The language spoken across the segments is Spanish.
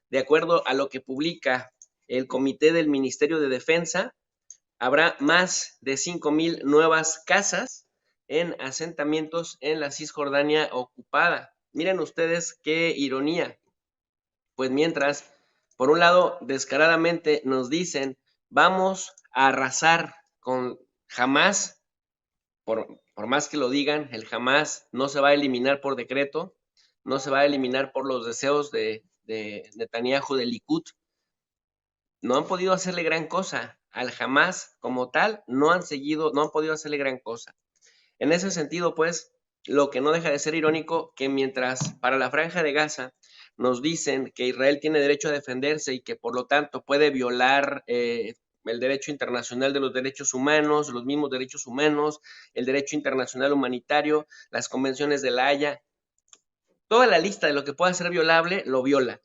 De acuerdo a lo que publica el Comité del Ministerio de Defensa, habrá más de 5,000 nuevas casas en asentamientos en la Cisjordania ocupada. Miren ustedes qué ironía. Pues mientras, por un lado, descaradamente nos dicen, vamos a arrasar con Hamás, por más que lo digan, el Hamás no se va a eliminar por decreto, no se va a eliminar por los deseos de Netanyahu, de Likud. No han podido hacerle gran cosa. Al Hamás como tal, no han podido hacerle gran cosa. En ese sentido, pues, lo que no deja de ser irónico, que mientras para la Franja de Gaza nos dicen que Israel tiene derecho a defenderse y que por lo tanto puede violar el derecho internacional de los derechos humanos, los mismos derechos humanos, el derecho internacional humanitario, las convenciones de La Haya, toda la lista de lo que pueda ser violable, lo viola.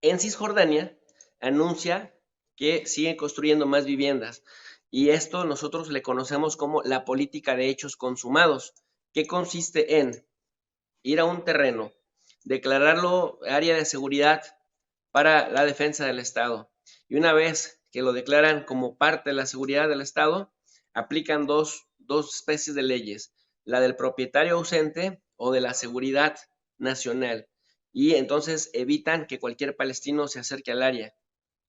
En Cisjordania anuncia que siguen construyendo más viviendas y esto nosotros le conocemos como la política de hechos consumados, que consiste en ir a un terreno, declararlo área de seguridad para la defensa del Estado y una vez que lo declaran como parte de la seguridad del Estado, aplican dos especies de leyes, la del propietario ausente o de la seguridad nacional y entonces evitan que cualquier palestino se acerque al área.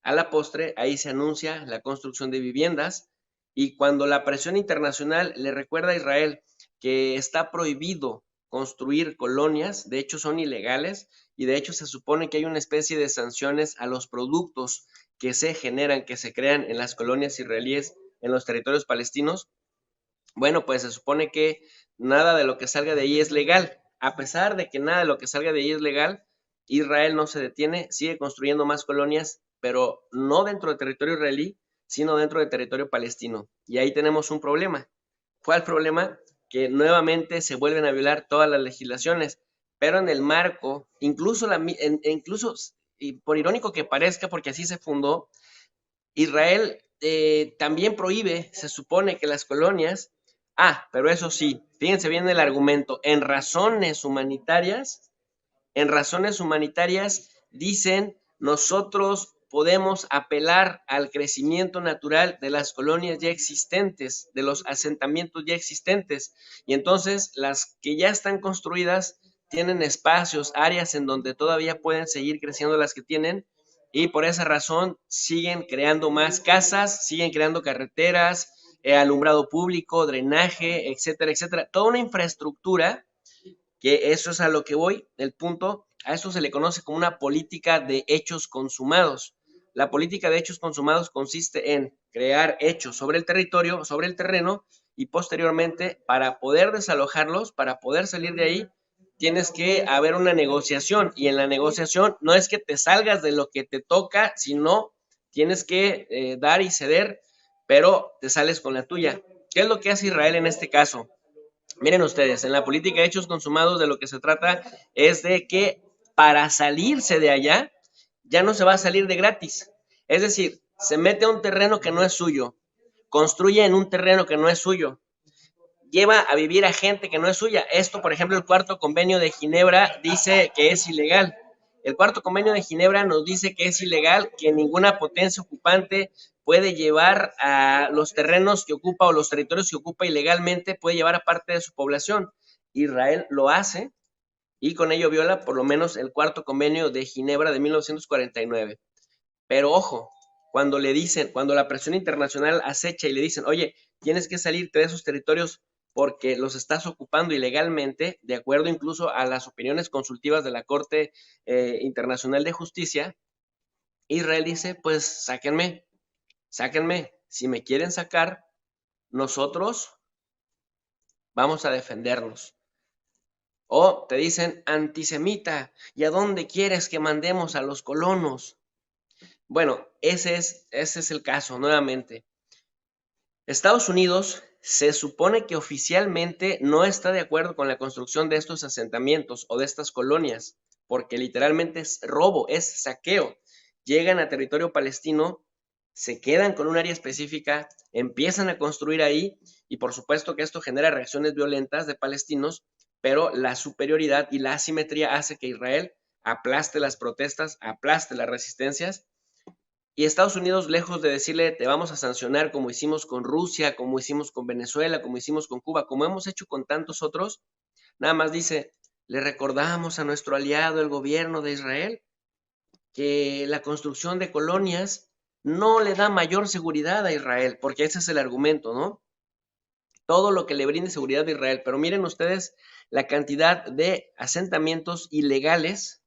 A la postre, ahí se anuncia la construcción de viviendas y cuando la presión internacional le recuerda a Israel que está prohibido construir colonias, de hecho son ilegales y de hecho se supone que hay una especie de sanciones a los productos que se generan, que se crean en las colonias israelíes en los territorios palestinos. Bueno, pues se supone que nada de lo que salga de ahí es legal. A pesar de que nada de lo que salga de ahí es legal, Israel no se detiene, sigue construyendo más colonias, pero no dentro del territorio israelí, sino dentro del territorio palestino. Y ahí tenemos un problema. ¿Cuál problema? Que nuevamente se vuelven a violar todas las legislaciones, pero en el marco, incluso y por irónico que parezca, porque así se fundó, Israel también prohíbe, se supone que las colonias, pero eso sí, fíjense bien el argumento, en razones humanitarias dicen, nosotros podemos apelar al crecimiento natural de las colonias ya existentes, de los asentamientos ya existentes, y entonces las que ya están construidas tienen espacios, áreas en donde todavía pueden seguir creciendo las que tienen, y por esa razón siguen creando más casas, siguen creando carreteras, alumbrado público, drenaje, etcétera, etcétera. Toda una infraestructura, que eso es a lo que voy, el punto, a eso se le conoce como una política de hechos consumados. La política de hechos consumados consiste en crear hechos sobre el territorio, sobre el terreno, y posteriormente, para poder desalojarlos, para poder salir de ahí, tienes que haber una negociación y en la negociación no es que te salgas de lo que te toca, sino tienes que dar y ceder, pero te sales con la tuya. ¿Qué es lo que hace Israel en este caso? Miren ustedes, en la política de hechos consumados de lo que se trata es de que para salirse de allá ya no se va a salir de gratis. Es decir, se mete a un terreno que no es suyo, construye en un terreno que no es suyo, lleva a vivir a gente que no es suya. Esto, por ejemplo, el cuarto convenio de Ginebra dice que es ilegal. El cuarto convenio de Ginebra nos dice que es ilegal, que ninguna potencia ocupante puede llevar a los terrenos que ocupa o los territorios que ocupa ilegalmente, puede llevar a parte de su población. Israel lo hace y con ello viola por lo menos el cuarto convenio de Ginebra de 1949. Pero ojo, cuando la presión internacional acecha y le dicen, oye, tienes que salirte de esos territorios porque los estás ocupando ilegalmente, de acuerdo incluso a las opiniones consultivas de la Corte Internacional de Justicia, Israel dice, pues sáquenme, si me quieren sacar, nosotros vamos a defendernos. O te dicen, antisemita, ¿y a dónde quieres que mandemos a los colonos? Bueno, ese es el caso, nuevamente. Estados Unidos se supone que oficialmente no está de acuerdo con la construcción de estos asentamientos o de estas colonias, porque literalmente es robo, es saqueo. Llegan a territorio palestino, se quedan con un área específica, empiezan a construir ahí y por supuesto que esto genera reacciones violentas de palestinos, pero la superioridad y la asimetría hace que Israel aplaste las protestas, aplaste las resistencias. Y Estados Unidos, lejos de decirle, te vamos a sancionar como hicimos con Rusia, como hicimos con Venezuela, como hicimos con Cuba, como hemos hecho con tantos otros, nada más dice, le recordamos a nuestro aliado, el gobierno de Israel, que la construcción de colonias no le da mayor seguridad a Israel, porque ese es el argumento, ¿no? Todo lo que le brinde seguridad a Israel. Pero miren ustedes la cantidad de asentamientos ilegales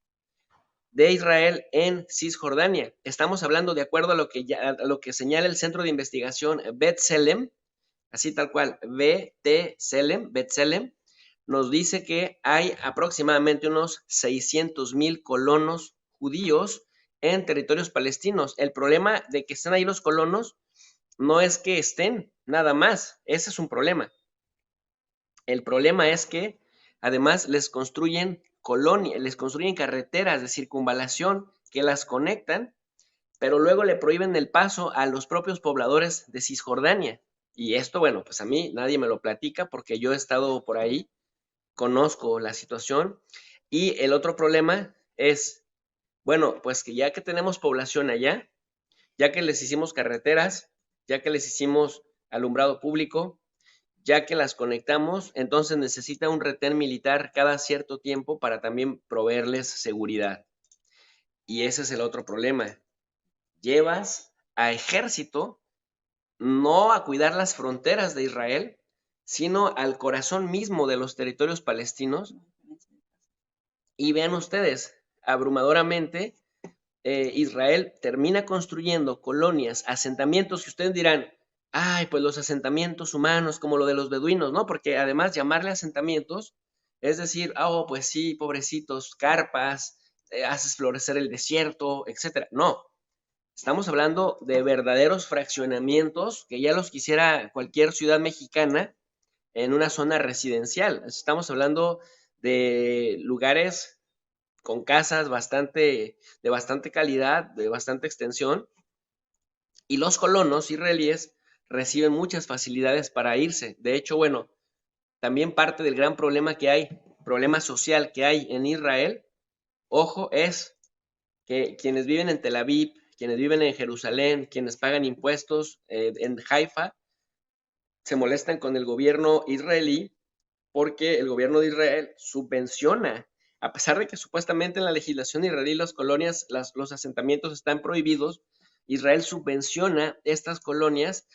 de Israel en Cisjordania. Estamos hablando de acuerdo a lo que señala el Centro de Investigación B'Tselem, así tal cual, B'Tselem, nos dice que hay aproximadamente unos 600,000 colonos judíos en territorios palestinos. El problema de que estén ahí los colonos no es que estén, nada más. Ese es un problema. El problema es que además les construyen colonias, les construyen carreteras de circunvalación que las conectan, pero luego le prohíben el paso a los propios pobladores de Cisjordania. Y esto, bueno, pues a mí nadie me lo platica porque yo he estado por ahí, conozco la situación. Y el otro problema es, bueno, pues que ya que tenemos población allá, ya que les hicimos carreteras, ya que les hicimos alumbrado público, ya que las conectamos, entonces necesita un retén militar cada cierto tiempo para también proveerles seguridad. Y ese es el otro problema. Llevas a ejército no a cuidar las fronteras de Israel, sino al corazón mismo de los territorios palestinos. Y vean ustedes, abrumadoramente, Israel termina construyendo colonias, asentamientos que ustedes dirán, ay, pues los asentamientos humanos como lo de los beduinos, ¿no? Porque además llamarle asentamientos es decir, oh, pues sí, pobrecitos, carpas, haces florecer el desierto, etcétera. No, estamos hablando de verdaderos fraccionamientos que ya los quisiera cualquier ciudad mexicana en una zona residencial. Estamos hablando de lugares con casas de bastante calidad, de bastante extensión, y los colonos israelíes reciben muchas facilidades para irse. De hecho, bueno, también parte del gran problema social que hay en Israel, ojo, es que quienes viven en Tel Aviv, quienes viven en Jerusalén, quienes pagan impuestos en Haifa, se molestan con el gobierno israelí porque el gobierno de Israel subvenciona, a pesar de que supuestamente en la legislación israelí las colonias, los asentamientos están prohibidos, Israel subvenciona estas colonias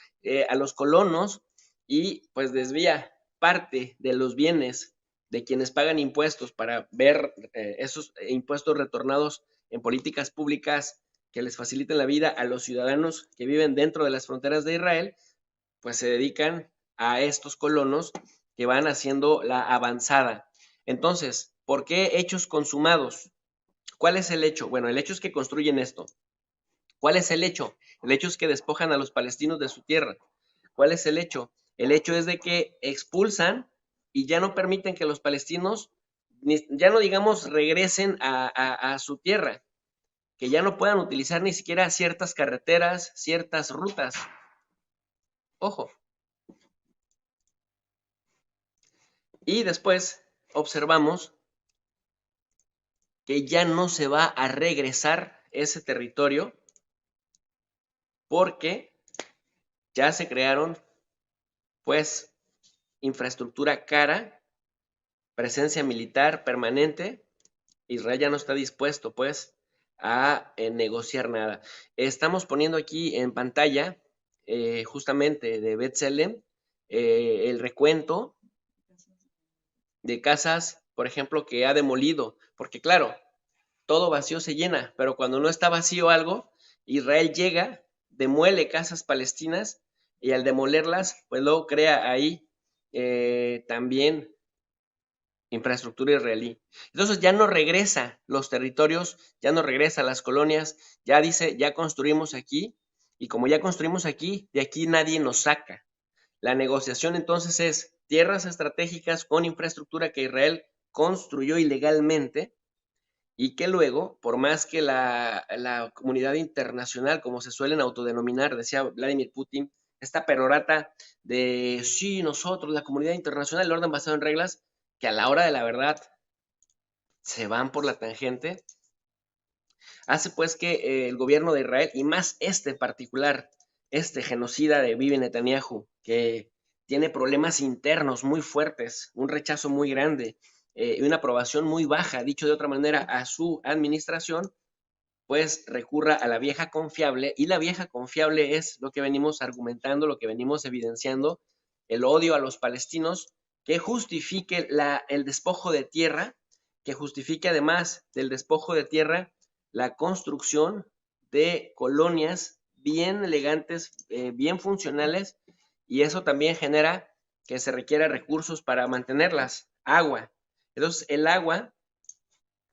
a los colonos y pues desvía parte de los bienes de quienes pagan impuestos para ver esos impuestos retornados en políticas públicas que les faciliten la vida a los ciudadanos que viven dentro de las fronteras de Israel, pues se dedican a estos colonos que van haciendo la avanzada. Entonces, ¿por qué hechos consumados? ¿Cuál es el hecho? Bueno, el hecho es que construyen esto. ¿Cuál es el hecho? El hecho es que despojan a los palestinos de su tierra. ¿Cuál es el hecho? El hecho es de que expulsan y ya no permiten que los palestinos, ya no digamos regresen a su tierra, que ya no puedan utilizar ni siquiera ciertas carreteras, ciertas rutas. Ojo. Y después observamos que ya no se va a regresar ese territorio porque ya se crearon, pues, infraestructura cara, presencia militar permanente. Israel ya no está dispuesto, pues, a negociar nada. Estamos poniendo aquí en pantalla, justamente de B'Tselem, el recuento de casas, por ejemplo, que ha demolido, porque claro, todo vacío se llena, pero cuando no está vacío algo, Israel llega, demuele casas palestinas y al demolerlas, pues luego crea ahí también infraestructura israelí. Entonces ya no regresa los territorios, ya no regresa las colonias, ya dice, ya construimos aquí y como ya construimos aquí, de aquí nadie nos saca. La negociación entonces es tierras estratégicas con infraestructura que Israel construyó ilegalmente y que luego, por más que la comunidad internacional, como se suelen autodenominar, decía Vladimir Putin, esta perorata de sí, nosotros, la comunidad internacional, el orden basado en reglas, que a la hora de la verdad se van por la tangente, hace pues que el gobierno de Israel, y más este particular, este genocida de Bibi Netanyahu, que tiene problemas internos muy fuertes, un rechazo muy grande y una aprobación muy baja, dicho de otra manera, a su administración, pues recurra a la vieja confiable, y la vieja confiable es lo que venimos argumentando, lo que venimos evidenciando, el odio a los palestinos, que justifique el despojo de tierra, que justifique además del despojo de tierra la construcción de colonias bien elegantes, bien funcionales, y eso también genera que se requiera recursos para mantenerlas, agua. Entonces, el agua,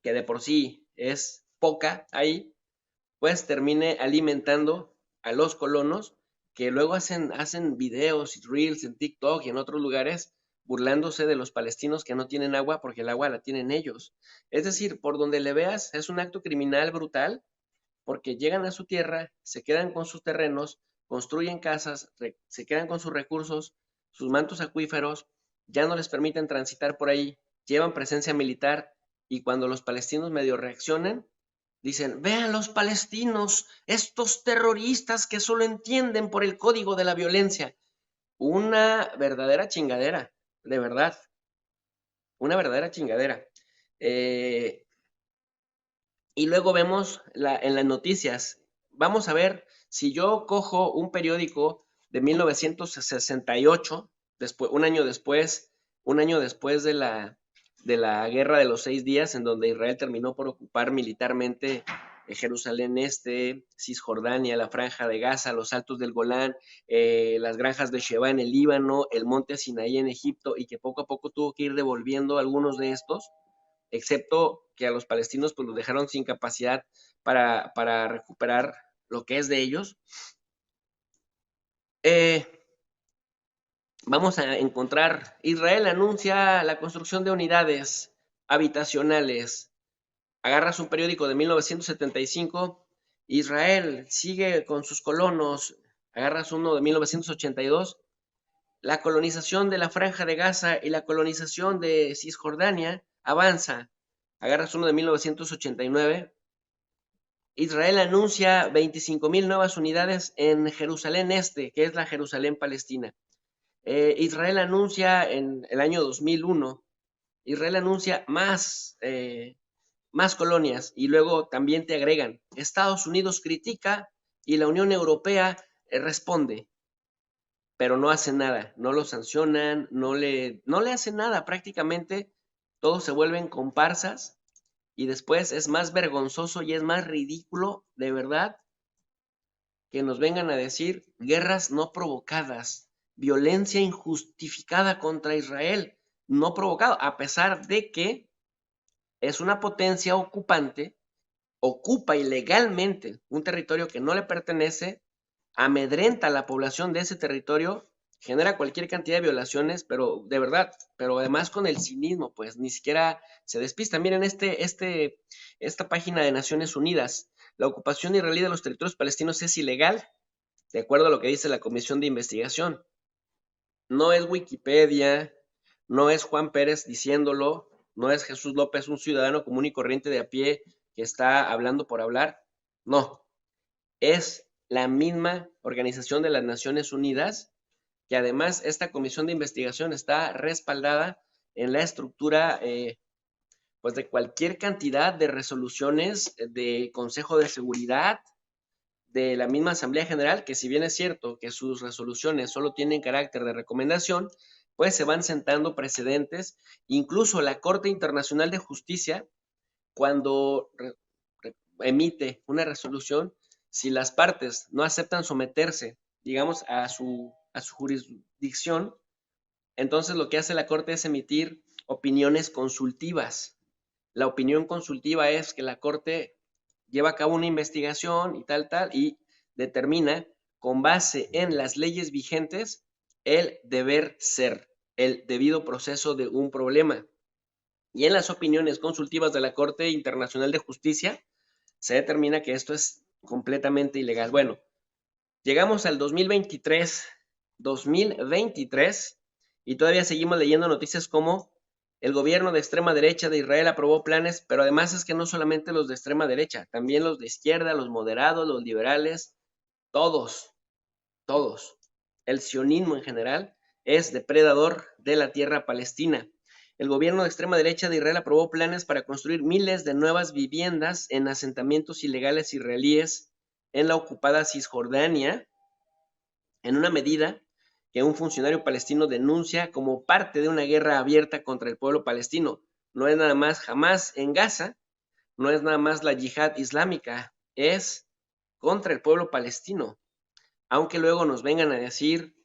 que de por sí es poca ahí, pues termine alimentando a los colonos, que luego hacen videos y reels en TikTok y en otros lugares burlándose de los palestinos que no tienen agua porque el agua la tienen ellos. Es decir, por donde le veas, es un acto criminal brutal porque llegan a su tierra, se quedan con sus terrenos, construyen casas, se quedan con sus recursos, sus mantos acuíferos, ya no les permiten transitar por ahí, llevan presencia militar, y cuando los palestinos medio reaccionan, dicen: vean los palestinos, estos terroristas que solo entienden por el código de la violencia. Una verdadera chingadera, de verdad, una verdadera chingadera. Eh, y luego vemos en las noticias, vamos a ver, si yo cojo un periódico de 1968, después, un año después de la Guerra de los 6 días, en donde Israel terminó por ocupar militarmente Jerusalén Este, Cisjordania, la Franja de Gaza, los Altos del Golán, las granjas de Sheba en el Líbano, el monte Sinaí en Egipto, y que poco a poco tuvo que ir devolviendo algunos de estos, excepto que a los palestinos pues los dejaron sin capacidad para recuperar lo que es de ellos. Eh, Vamos a encontrar, Israel anuncia la construcción de unidades habitacionales. Agarras un periódico de 1975, Israel sigue con sus colonos. Agarras uno de 1982, la colonización de la Franja de Gaza y la colonización de Cisjordania avanza. Agarras uno de 1989, Israel anuncia 25,000 nuevas unidades en Jerusalén Este, que es la Jerusalén Palestina. Israel anuncia en el año 2001, Israel anuncia más colonias, y luego también te agregan: Estados Unidos critica y la Unión Europea responde, pero no hacen nada, no lo sancionan, no le hacen nada, prácticamente todos se vuelven comparsas, y después es más vergonzoso y es más ridículo, de verdad, que nos vengan a decir guerras no provocadas, violencia injustificada contra Israel, no provocado, a pesar de que es una potencia ocupante, ocupa ilegalmente un territorio que no le pertenece, amedrenta a la población de ese territorio, genera cualquier cantidad de violaciones, pero de verdad, pero además con el cinismo, pues ni siquiera se despista. Miren esta página de Naciones Unidas: la ocupación israelí de los territorios palestinos es ilegal, de acuerdo a lo que dice la Comisión de Investigación. No es Wikipedia, no es Juan Pérez diciéndolo, no es Jesús López, un ciudadano común y corriente de a pie que está hablando por hablar. No, es la misma Organización de las Naciones Unidas, que además esta comisión de investigación está respaldada en la estructura pues de cualquier cantidad de resoluciones de Consejo de Seguridad, de la misma Asamblea General, que si bien es cierto que sus resoluciones solo tienen carácter de recomendación, pues se van sentando precedentes. Incluso la Corte Internacional de Justicia, cuando emite una resolución, si las partes no aceptan someterse, digamos, a su jurisdicción, entonces lo que hace la Corte es emitir opiniones consultivas. La opinión consultiva es que la Corte lleva a cabo una investigación y tal, y determina, con base en las leyes vigentes, el deber ser, el debido proceso de un problema. Y en las opiniones consultivas de la Corte Internacional de Justicia se determina que esto es completamente ilegal. Bueno, llegamos al 2023, y todavía seguimos leyendo noticias como El gobierno de extrema derecha de Israel aprobó planes, pero además es que no solamente los de extrema derecha, también los de izquierda, los moderados, los liberales, todos, todos. El sionismo en general es depredador de la tierra palestina. El gobierno de extrema derecha de Israel aprobó planes para construir miles de nuevas viviendas en asentamientos ilegales israelíes en la ocupada Cisjordania, en una medida que un funcionario palestino denuncia como parte de una guerra abierta contra el pueblo palestino. No es nada más Hamas en Gaza, no es nada más la yihad islámica, es contra el pueblo palestino. Aunque luego nos vengan a decir,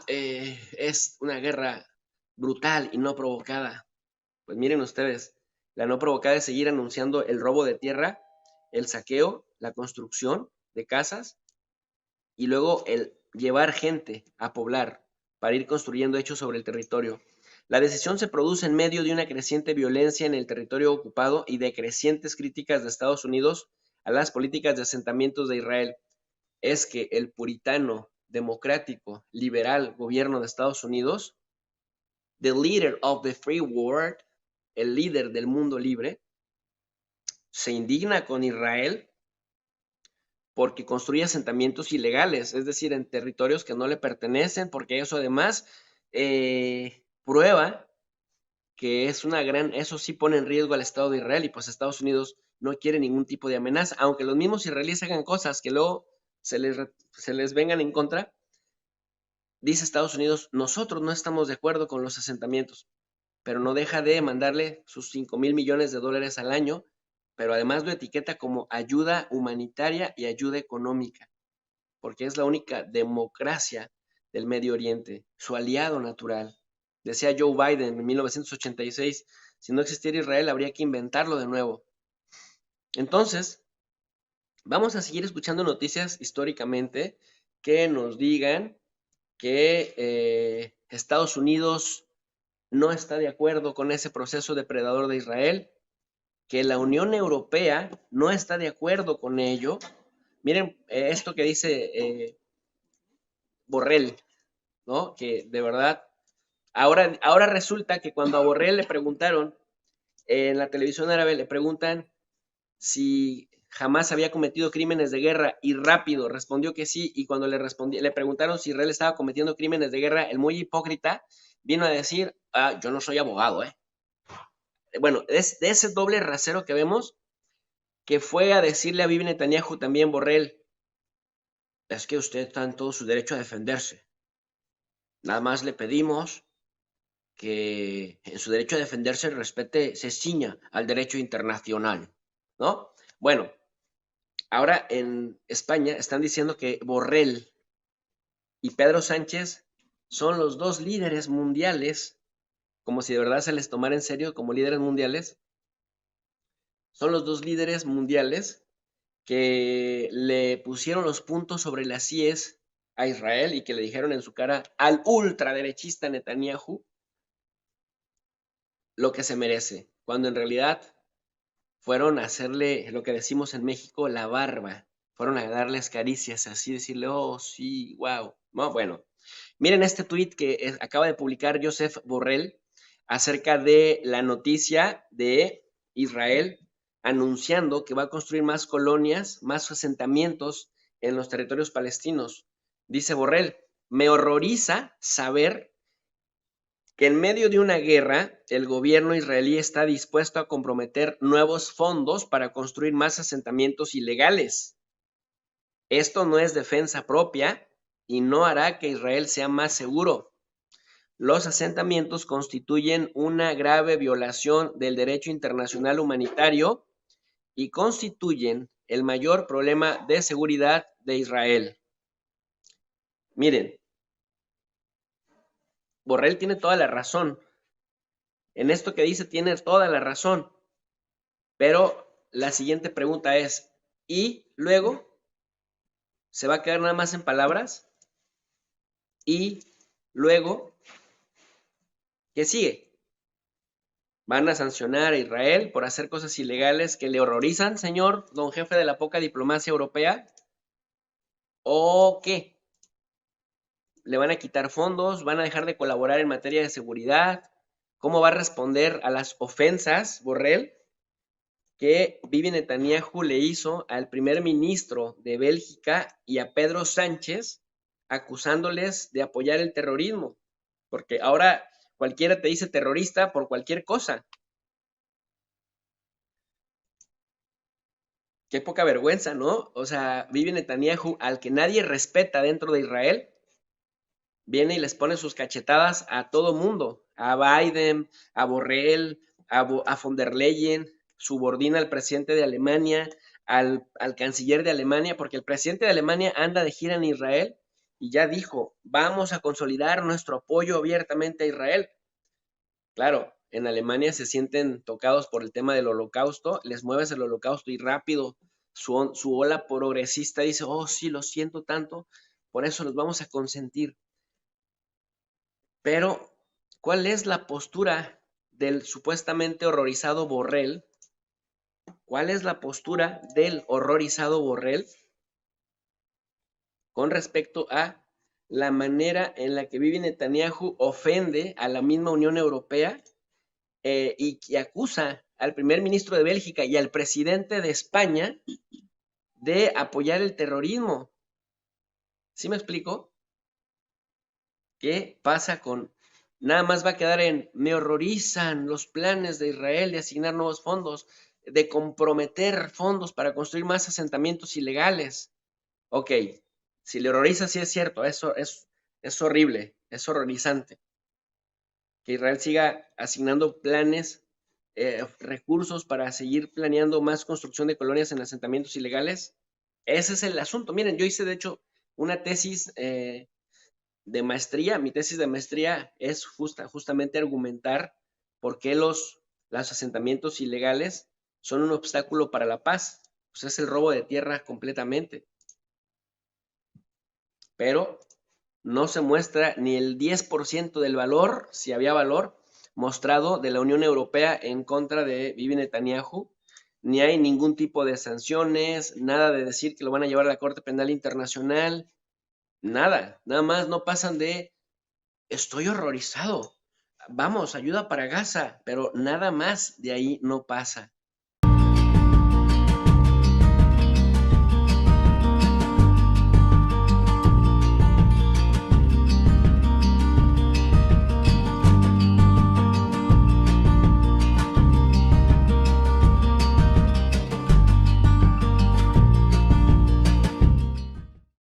es una guerra brutal y no provocada. Pues miren ustedes, la no provocada es seguir anunciando el robo de tierra, el saqueo, la construcción de casas y luego el llevar gente a poblar para ir construyendo hechos sobre el territorio. La decisión se produce en medio de una creciente violencia en el territorio ocupado y de crecientes críticas de Estados Unidos a las políticas de asentamientos de Israel. Es que el puritano, democrático, liberal gobierno de Estados Unidos, the leader of the free world, el líder del mundo libre, se indigna con Israel porque construye asentamientos ilegales, es decir, en territorios que no le pertenecen, porque eso además prueba que es una gran, eso sí pone en riesgo al Estado de Israel y pues Estados Unidos no quiere ningún tipo de amenaza, aunque los mismos israelíes hagan cosas que luego se les vengan en contra, dice Estados Unidos, nosotros no estamos de acuerdo con los asentamientos, pero no deja de mandarle sus 5,000 millones de dólares al año, pero además lo etiqueta como ayuda humanitaria y ayuda económica, porque es la única democracia del Medio Oriente, su aliado natural. Decía Joe Biden en 1986, si no existiera Israel habría que inventarlo de nuevo. Entonces, vamos a seguir escuchando noticias históricamente que nos digan que Estados Unidos no está de acuerdo con ese proceso depredador de Israel, que la Unión Europea no está de acuerdo con ello. Miren esto que dice Borrell, ¿no? Que de verdad, ahora resulta que cuando a Borrell le preguntaron en la televisión árabe, le preguntan si jamás había cometido crímenes de guerra y rápido respondió que sí, y cuando le preguntaron si Israel estaba cometiendo crímenes de guerra, el muy hipócrita vino a decir, yo no soy abogado, Bueno, es de ese doble rasero que vemos, que fue a decirle a Bibi Netanyahu también Borrell, es que usted está en todo su derecho a defenderse. Nada más le pedimos que en su derecho a defenderse respete, se ciña al derecho internacional, ¿no? Bueno, ahora en España están diciendo que Borrell y Pedro Sánchez son los dos líderes mundiales, como si de verdad se les tomara en serio como líderes mundiales, son los dos líderes mundiales que le pusieron los puntos sobre las IES a Israel y que le dijeron en su cara al ultraderechista Netanyahu lo que se merece, cuando en realidad fueron a hacerle lo que decimos en México, la barba, fueron a darles caricias, así decirle, oh, sí, wow. No, bueno, miren este tuit que acaba de publicar Joseph Borrell acerca de la noticia de Israel anunciando que va a construir más colonias, más asentamientos en los territorios palestinos. Dice Borrell, me horroriza saber que en medio de una guerra el gobierno israelí está dispuesto a comprometer nuevos fondos para construir más asentamientos ilegales. Esto no es defensa propia y no hará que Israel sea más seguro. Los asentamientos constituyen una grave violación del derecho internacional humanitario y constituyen el mayor problema de seguridad de Israel. Miren, Borrell tiene toda la razón. En esto que dice tiene toda la razón. Pero la siguiente pregunta es, ¿y luego se va a quedar nada más en palabras? ¿Y luego qué sigue? ¿Van a sancionar a Israel por hacer cosas ilegales que le horrorizan, señor don jefe de la poca diplomacia europea? ¿O qué? ¿Le van a quitar fondos? ¿Van a dejar de colaborar en materia de seguridad? ¿Cómo va a responder a las ofensas, Borrell, que Bibi Netanyahu le hizo al primer ministro de Bélgica y a Pedro Sánchez, acusándoles de apoyar el terrorismo? Porque ahora cualquiera te dice terrorista por cualquier cosa. Qué poca vergüenza, ¿no? O sea, Bibi Netanyahu, al que nadie respeta dentro de Israel, viene y les pone sus cachetadas a todo mundo, a Biden, a Borrell, a von der Leyen, subordina al presidente de Alemania, al canciller de Alemania, porque el presidente de Alemania anda de gira en Israel y ya dijo, vamos a consolidar nuestro apoyo abiertamente a Israel. Claro, en Alemania se sienten tocados por el tema del holocausto, les mueves el holocausto y rápido su ola progresista dice, oh sí, lo siento tanto, por eso los vamos a consentir. Pero, ¿cuál es la postura del supuestamente horrorizado Borrell? ¿Cuál es la postura del horrorizado Borrell con respecto a la manera en la que Bibi Netanyahu ofende a la misma Unión Europea y que acusa al primer ministro de Bélgica y al presidente de España de apoyar el terrorismo? ¿Sí me explico? ¿Qué pasa con... Nada más va a quedar en, me horrorizan los planes de Israel de asignar nuevos fondos, de comprometer fondos para construir más asentamientos ilegales? Ok, si le horroriza, sí es cierto, eso es horrible, es horrorizante. Que Israel siga asignando planes, recursos para seguir planeando más construcción de colonias en asentamientos ilegales. Ese es el asunto. Miren, yo hice de hecho una tesis de maestría. Mi tesis de maestría es justamente argumentar por qué los asentamientos ilegales son un obstáculo para la paz. Pues es el robo de tierra completamente. Pero no se muestra ni el 10% del valor, si había valor, mostrado de la Unión Europea en contra de Bibi Netanyahu, ni hay ningún tipo de sanciones, nada de decir que lo van a llevar a la Corte Penal Internacional, nada más no pasan de estoy horrorizado, vamos, ayuda para Gaza, pero nada más de ahí no pasa.